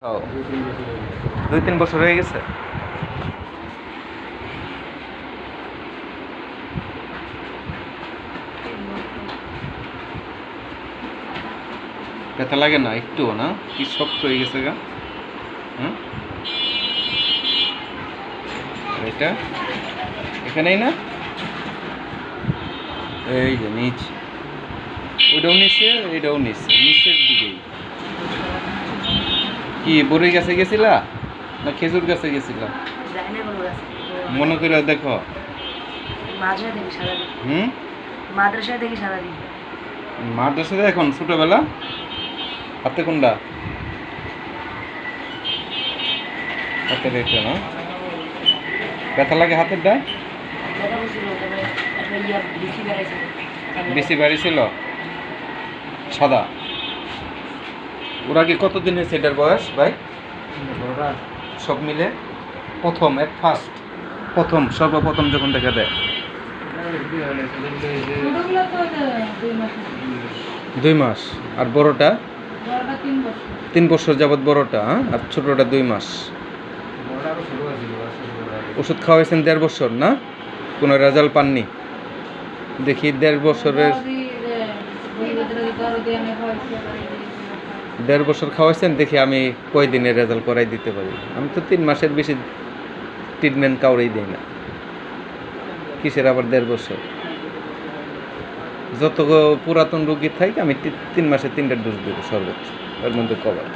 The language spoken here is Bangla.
ও 2-3 বছর হয়ে গেছে। ব্যথা লাগে না একটুও? না কি শক্ত হয়ে গেছে গা? হুম, এটা এখানেই না, এই যে নিচ, ওইটাও নিচে, এইটাও নিচে, নিচের দিকেই। কি বড়ই গাছে গেছিলা না খেজুর গাছে গেছিলা? মনে করে দেখো। হুম, মাদ্রাসায় দেখি সারাদিন। মাদ্রাসাতে এখন ছোটবেলা হাতে কোনটা? হাতের এটা না? ব্যথা লাগে হাতের ডায়? বেশি বাড়ি ছিল সাদা। ওরা কি কতদিন হয়েছে এটার বয়স ভাই সব মিলে? প্রথম সর্বপ্রথম যখন দেখা দেয় 2 মাস। আর বড়টা 3 বছর যাবৎ বড়টা, আর ছোটটা 2 মাস। ওষুধ খাওয়াইছেন 1.5 বছর না? কোনো রেজাল্ট পাননি? দেখি 1.5 বছরের 1.5 বছর খাওয়াইছেন, দেখি আমি কয়দিনের রেজাল্ট করাই দিতে পারি। আমি তো 3 মাসের বেশি ট্রিটমেন্ট কাউরেই দিই না। কিসের আবার 1.5 বছর? যত পুরাতন রোগী থাকে আমি 3 মাসে 3টা ডোজ দেবো সর্বোচ্চ, এর মধ্যে কভার।